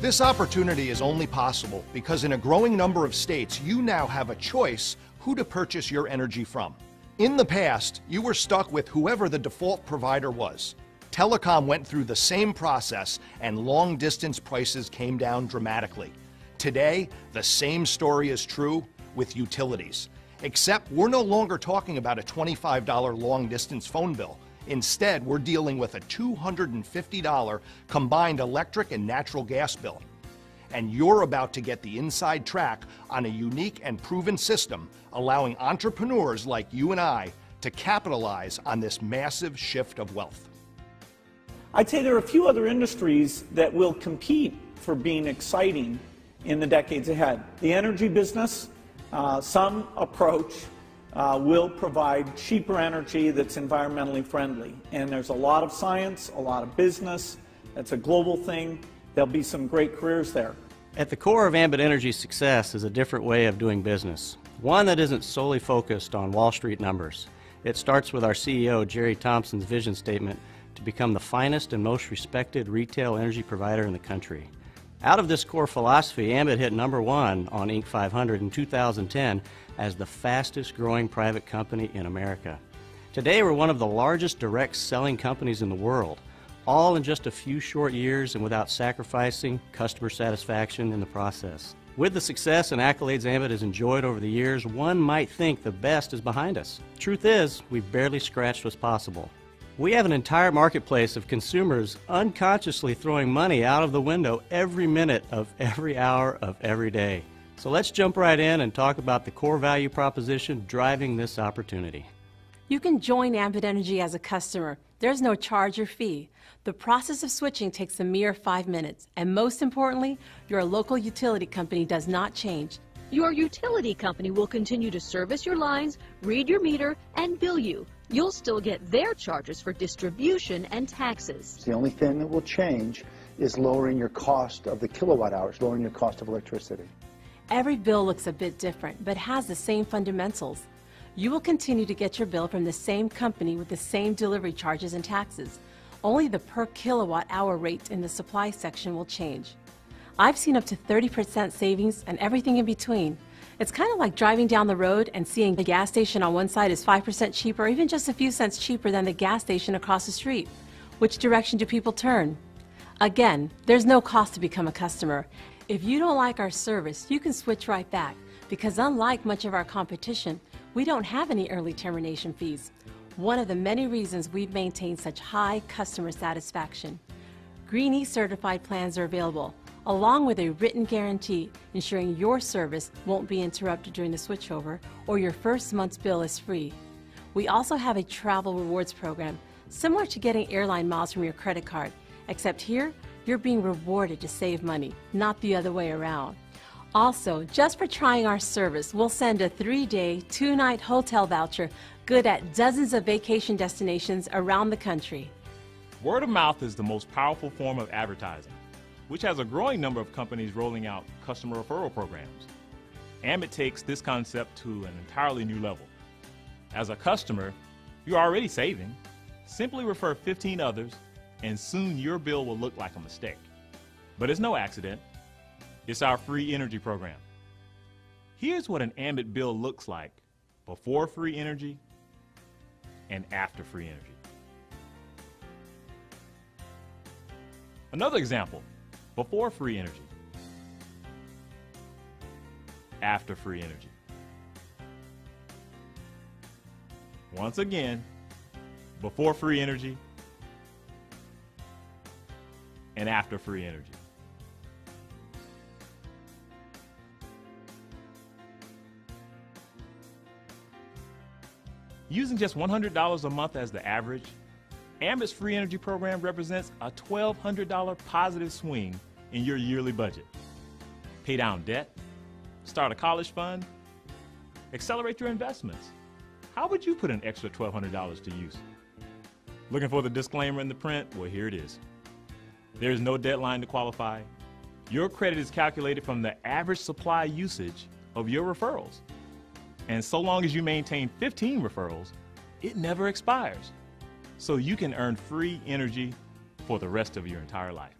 This opportunity is only possible because in a growing number of states, you now have a choice who to purchase your energy from. In the past, you were stuck with whoever the default provider was. Telecom went through the same process and long-distance prices came down dramatically. Today, the same story is true with utilities. Except we're no longer talking about a $25 long-distance phone bill. Instead, we're dealing with a $250 combined electric and natural gas bill. And you're about to get the inside track on a unique and proven system allowing entrepreneurs like you and I to capitalize on this massive shift of wealth. I'd say there are a few other industries that will compete for being exciting in the decades ahead. The energy business, some approach will provide cheaper energy that's environmentally friendly. And there's a lot of science, a lot of business. That's a global thing. There'll be some great careers there. At the core of Ambit Energy's success is a different way of doing business. One that isn't solely focused on Wall Street numbers. It starts with our CEO, Jerry Thompson's vision statement to become the finest and most respected retail energy provider in the country. Out of this core philosophy, Ambit hit #1 on Inc. 500 in 2010 as the fastest growing private company in America. Today we're one of the largest direct selling companies in the world, all in just a few short years and without sacrificing customer satisfaction in the process. With the success and accolades Ambit has enjoyed over the years, one might think the best is behind us. Truth is, we've barely scratched what's possible. We have an entire marketplace of consumers unconsciously throwing money out of the window every minute of every hour of every day. So let's jump right in and talk about the core value proposition driving this opportunity. You can join Ambit Energy as a customer. There's no charge or fee. The process of switching takes a mere 5 minutes. And most importantly, your local utility company does not change. Your utility company will continue to service your lines, read your meter, and bill you. You'll still get their charges for distribution and taxes. The only thing that will change is lowering your cost of the kilowatt hours, lowering your cost of electricity. Every bill looks a bit different, but has the same fundamentals. You will continue to get your bill from the same company with the same delivery charges and taxes. Only the per kilowatt hour rate in the supply section will change. I've seen up to 30% savings and everything in between. It's kind of like driving down the road and seeing the gas station on one side is 5% cheaper or even just a few cents cheaper than the gas station across the street. Which direction do people turn? Again, there's no cost to become a customer. If you don't like our service, you can switch right back because unlike much of our competition, we don't have any early termination fees. One of the many reasons we've maintained such high customer satisfaction. Green E certified plans are available, along with a written guarantee ensuring your service won't be interrupted during the switchover or your first month's bill is free. We also have a travel rewards program similar to getting airline miles from your credit card, except here you're being rewarded to save money, not the other way around. Also, just for trying our service, we'll send a 3-day, 2-night hotel voucher good at dozens of vacation destinations around the country. Word of mouth is the most powerful form of advertising, which has a growing number of companies rolling out customer referral programs. Ambit takes this concept to an entirely new level. As a customer, you're already saving. Simply refer 15 others, and soon your bill will look like a mistake. But it's no accident. It's our free energy program. Here's what an Ambit bill looks like before free energy and after free energy. Another example, before free energy, after free energy. Once again, before free energy and after free energy. Using just $100 a month as the average, Ambit's free energy program represents a $1,200 positive swing in your yearly budget. Pay down debt, start a college fund, accelerate your investments. How would you put an extra $1,200 to use? Looking for the disclaimer in the print? Well, here it is. There is no deadline to qualify. Your credit is calculated from the average supply usage of your referrals. And so long as you maintain 15 referrals, it never expires. So you can earn free energy for the rest of your entire life.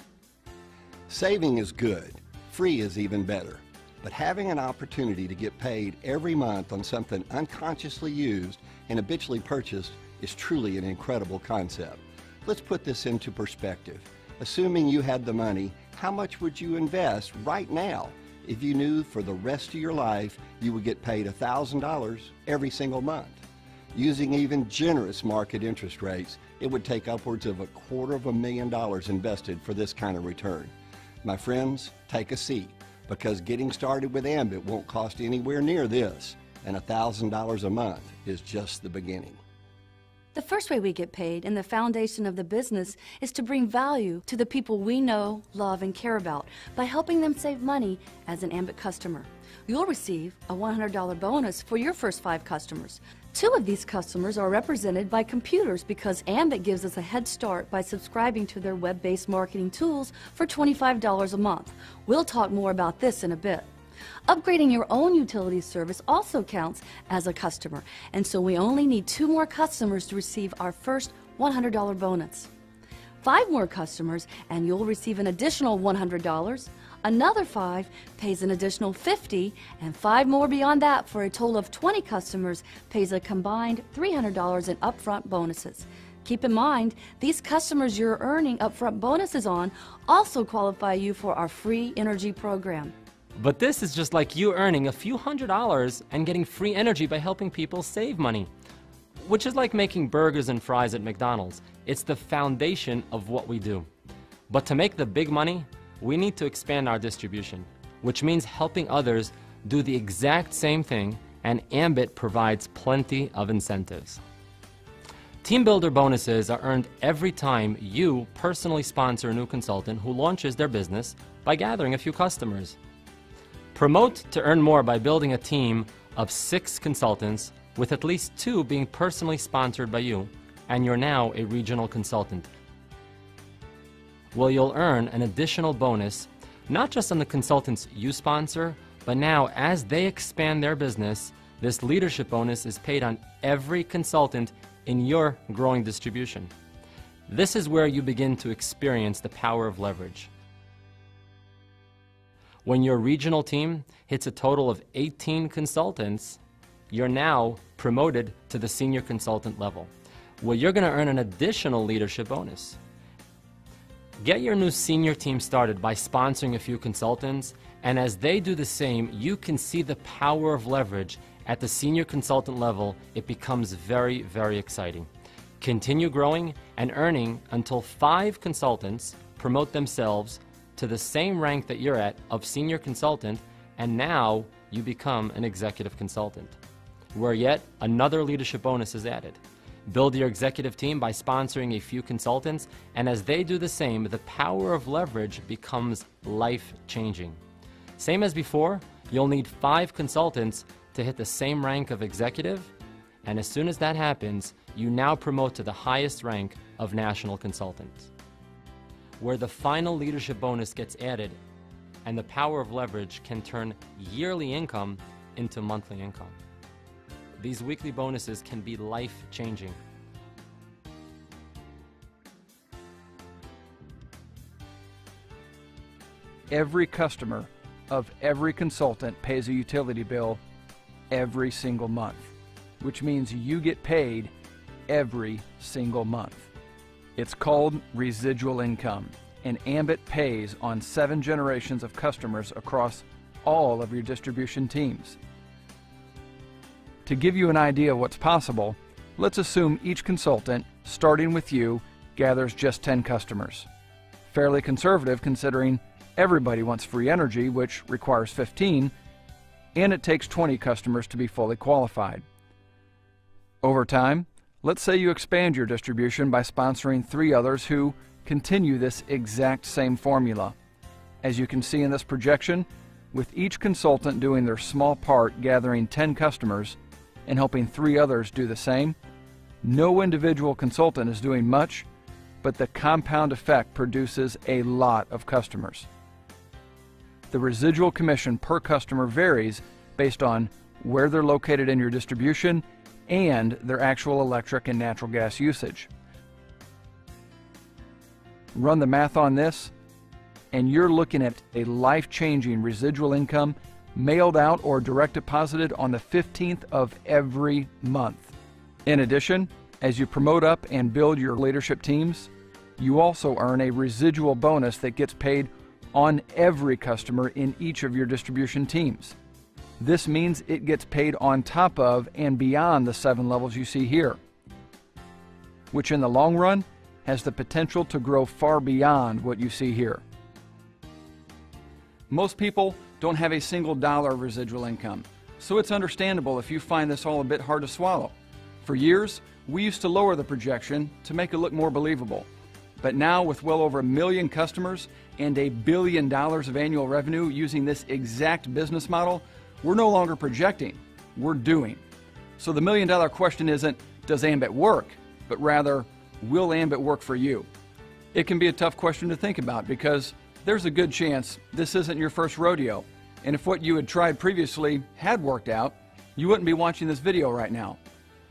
Saving is good. Free is even better. But having an opportunity to get paid every month on something unconsciously used and habitually purchased is truly an incredible concept. Let's put this into perspective. Assuming you had the money, how much would you invest right now if you knew for the rest of your life you would get paid $1,000 every single month? Using even generous market interest rates, it would take upwards of $250,000 invested for this kind of return. My friends, take a seat, because getting started with Ambit won't cost anywhere near this, and $1,000 a month is just the beginning. The first way we get paid and the foundation of the business is to bring value to the people we know, love, and care about by helping them save money as an Ambit customer. You'll receive a $100 bonus for your first 5 customers. 2 of these customers are represented by computers because Ambit gives us a head start by subscribing to their web-based marketing tools for $25 a month. We'll talk more about this in a bit. Upgrading your own utility service also counts as a customer, and so we only need 2 more customers to receive our first $100 bonus. 5 more customers and you'll receive an additional $100. Another 5 pays an additional $50, and 5 more beyond that for a total of 20 customers pays a combined $300 in upfront bonuses. Keep in mind, these customers you're earning upfront bonuses on also qualify you for our free energy program. But this is just like you earning a few $100s and getting free energy by helping people save money. Which is like making burgers and fries at McDonald's. It's the foundation of what we do. But to make the big money, we need to expand our distribution, which means helping others do the exact same thing, and Ambit provides plenty of incentives. Team Builder bonuses are earned every time you personally sponsor a new consultant who launches their business by gathering a few customers. Promote to earn more by building a team of 6 consultants, with at least 2 being personally sponsored by you, and you're now a regional consultant. Well, you'll earn an additional bonus, not just on the consultants you sponsor, but now as they expand their business, this leadership bonus is paid on every consultant in your growing distribution. This is where you begin to experience the power of leverage. When your regional team hits a total of 18 consultants, you're now promoted to the senior consultant level. Well, you're going to earn an additional leadership bonus. Get your new senior team started by sponsoring a few consultants, and as they do the same, you can see the power of leverage at the senior consultant level. It becomes very, very exciting. Continue growing and earning until 5 consultants promote themselves to the same rank that you're at of senior consultant, and now you become an executive consultant, where yet another leadership bonus is added. Build your executive team by sponsoring a few consultants, and as they do the same, the power of leverage becomes life-changing. Same as before, you'll need 5 consultants to hit the same rank of executive, and as soon as that happens, you now promote to the highest rank of national consultant, where the final leadership bonus gets added, and the power of leverage can turn yearly income into monthly income. These weekly bonuses can be life-changing. Every customer of every consultant pays a utility bill every single month, which means you get paid every single month. It's called residual income, and Ambit pays on 7 generations of customers across all of your distribution teams. To give you an idea of what's possible, let's assume each consultant, starting with you, gathers just 10 customers. Fairly conservative considering everybody wants free energy, which requires 15, and it takes 20 customers to be fully qualified. Over time, let's say you expand your distribution by sponsoring 3 others who continue this exact same formula. As you can see in this projection, with each consultant doing their small part gathering 10 customers and helping 3 others do the same, no individual consultant is doing much, but the compound effect produces a lot of customers. The residual commission per customer varies based on where they're located in your distribution and their actual electric and natural gas usage. Run the math on this, and you're looking at a life-changing residual income mailed out or direct deposited on the 15th of every month. In addition, as you promote up and build your leadership teams, you also earn a residual bonus that gets paid on every customer in each of your distribution teams. This means it gets paid on top of and beyond the 7 levels you see here, which in the long run has the potential to grow far beyond what you see here. Most people don't have a single dollar of residual income, so it's understandable if you find this all a bit hard to swallow. For years, we used to lower the projection to make it look more believable. But now, with well over 1 million customers and $1 billion of annual revenue using this exact business model, we're no longer projecting, we're doing. So the $1 million question isn't, does Ambit work? But rather, will Ambit work for you? It can be a tough question to think about because there's a good chance this isn't your first rodeo. And if what you had tried previously had worked out, you wouldn't be watching this video right now.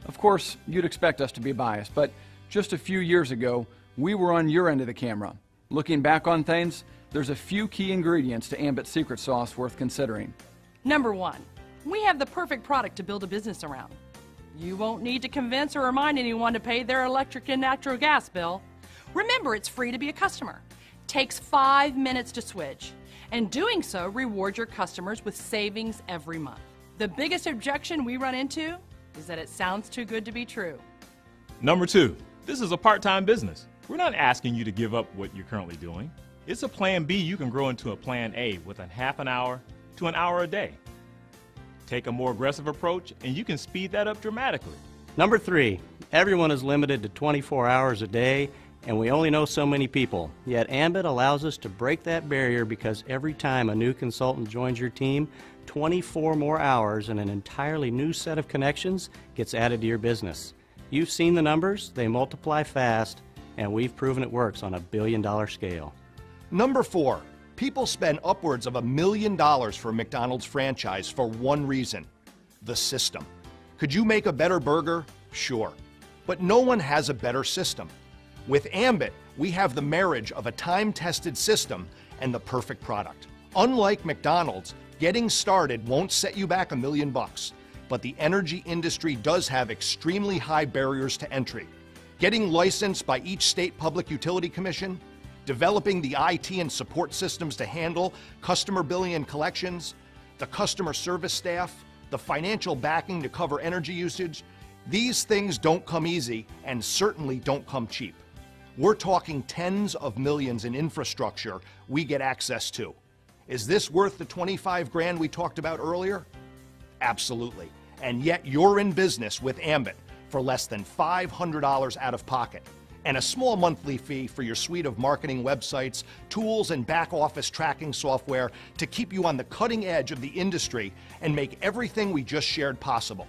Of course, you'd expect us to be biased, but just a few years ago, we were on your end of the camera. Looking back on things, there's a few key ingredients to Ambit's secret sauce worth considering. Number 1, we have the perfect product to build a business around. You won't need to convince or remind anyone to pay their electric and natural gas bill. Remember, it's free to be a customer. Takes 5 minutes to switch, and doing so rewards your customers with savings every month. The biggest objection we run into is that it sounds too good to be true. Number 2, this is a part-time business. We're not asking you to give up what you're currently doing. It's a plan B you can grow into a plan A within half an hour to an hour a day. Take a more aggressive approach and you can speed that up dramatically. Number 3, everyone is limited to 24 hours a day and we only know so many people. Yet Ambit allows us to break that barrier because every time a new consultant joins your team, 24 more hours and an entirely new set of connections gets added to your business. You've seen the numbers, they multiply fast, and we've proven it works on a billion-dollar scale. Number 4, people spend upwards of $1 million for a McDonald's franchise for one reason: the system. Could you make a better burger? Sure. But no one has a better system. With Ambit, we have the marriage of a time-tested system and the perfect product. Unlike McDonald's, getting started won't set you back $1 million, but the energy industry does have extremely high barriers to entry. Getting licensed by each state public utility commission, developing the IT and support systems to handle customer billing and collections, the customer service staff, the financial backing to cover energy usage, these things don't come easy and certainly don't come cheap. We're talking tens of millions in infrastructure we get access to. Is this worth the 25 grand we talked about earlier? Absolutely. And yet you're in business with Ambit for less than $500 out of pocket, and a small monthly fee for your suite of marketing websites, tools, and back-office tracking software to keep you on the cutting edge of the industry and make everything we just shared possible.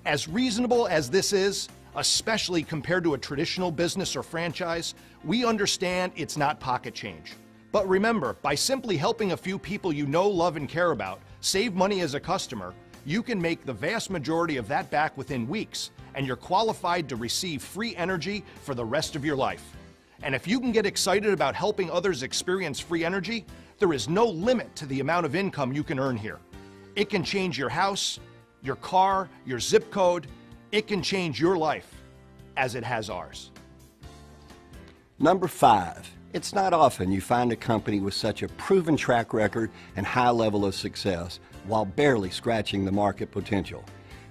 As reasonable as this is, especially compared to a traditional business or franchise, we understand it's not pocket change. But remember, by simply helping a few people you know, love, and care about save money as a customer, you can make the vast majority of that back within weeks, and you're qualified to receive free energy for the rest of your life. And if you can get excited about helping others experience free energy, there is no limit to the amount of income you can earn here. It can change your house, your car, your zip code. It can change your life, as it has ours. Number 5, it's not often you find a company with such a proven track record and high level of success while barely scratching the market potential.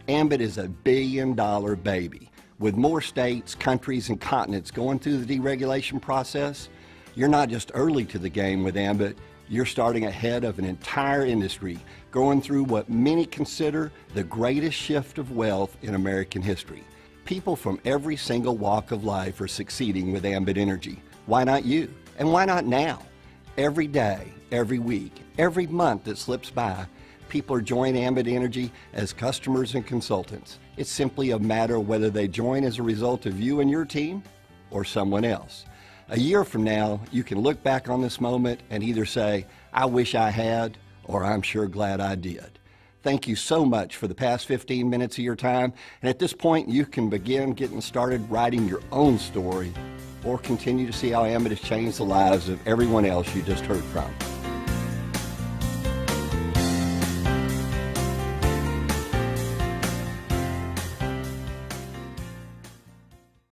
Ambit is a billion-dollar baby. With more states, countries, and continents going through the deregulation process, you're not just early to the game with Ambit, you're starting ahead of an entire industry going through what many consider the greatest shift of wealth in American history. People from every single walk of life are succeeding with Ambit Energy. Why not you? And why not now? Every day, every week, every month that slips by, people are joining Ambit Energy as customers and consultants. It's simply a matter of whether they join as a result of you and your team or someone else. A year from now, you can look back on this moment and either say, I wish I had, or I'm sure glad I did. Thank you so much for the past 15 minutes of your time. And at this point, you can begin getting started writing your own story or continue to see how Ambit has changed the lives of everyone else you just heard from.